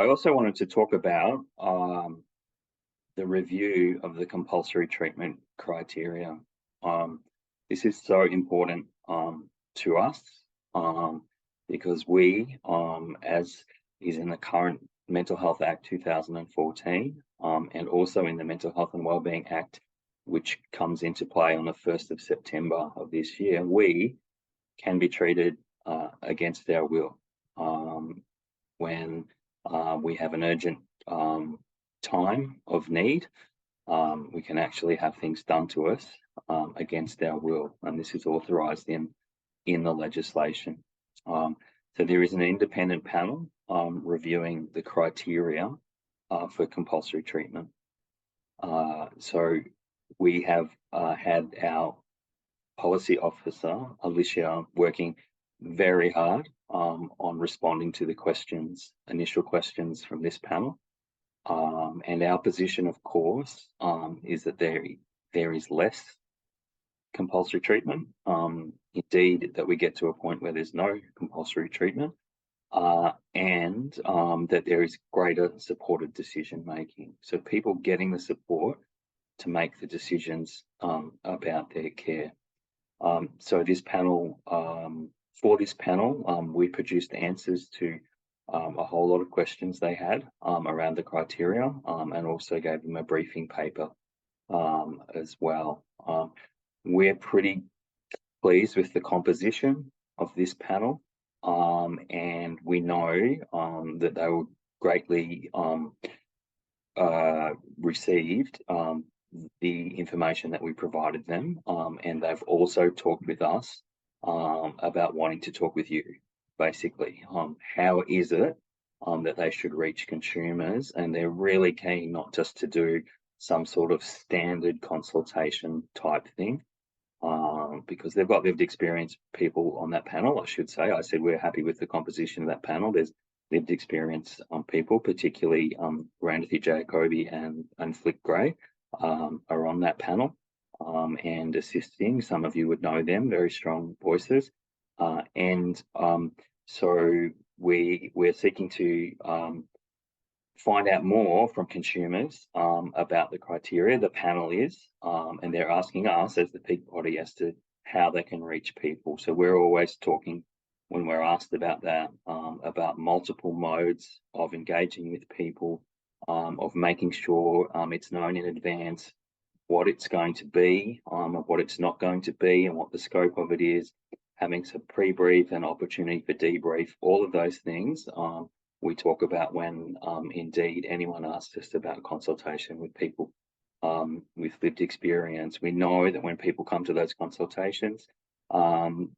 I also wanted to talk about the review of the compulsory treatment criteria. This is so important to us because we, as is in the current Mental Health Act 2014, and also in the Mental Health and Wellbeing Act, which comes into play on the 1st of September of this year, we can be treated against our will when we have an urgent time of need. We can actually have things done to us against our will, and this is authorised in the legislation. So there is an independent panel reviewing the criteria for compulsory treatment. So we have had our policy officer, Alicia, working very hard on responding to the initial questions from this panel. And our position, of course, is that there is less compulsory treatment. Indeed, that we get to a point where there's no compulsory treatment, and that there is greater supported decision making. So people getting the support to make the decisions about their care. So this panel, for this panel, we produced answers to a whole lot of questions they had around the criteria, and also gave them a briefing paper as well. We're pretty pleased with the composition of this panel, and we know that they were greatly received the information that we provided them, and they've also talked with us about wanting to talk with you, basically. How is it that they should reach consumers? And they're really keen not just to do some sort of standard consultation type thing, because they've got lived experience people on that panel, I should say. I said we're happy with the composition of that panel. There's lived experience people, particularly Randithy Jacoby and Flick Gray are on that panel and assisting. Some of you would know them, very strong voices. So we're seeking to find out more from consumers about the criteria. The panel is, and they're asking us as the peak body as to how they can reach people. So we're always talking, when we're asked about that, about multiple modes of engaging with people, of making sure it's known in advance what it's going to be, what it's not going to be, and what the scope of it is, having some pre-brief and opportunity for debrief. All of those things we talk about when indeed anyone asks us about consultation with people with lived experience. We know that when people come to those consultations,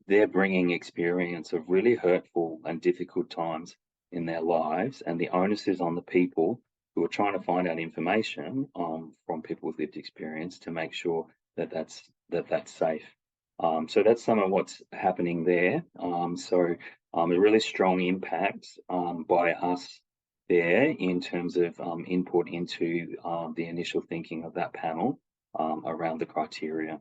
they're bringing experience of really hurtful and difficult times in their lives, and the onus is on the people who are trying to find out information from people with lived experience to make sure that that's safe. So that's some of what's happening there. So a really strong impact by us there in terms of input into the initial thinking of that panel around the criteria.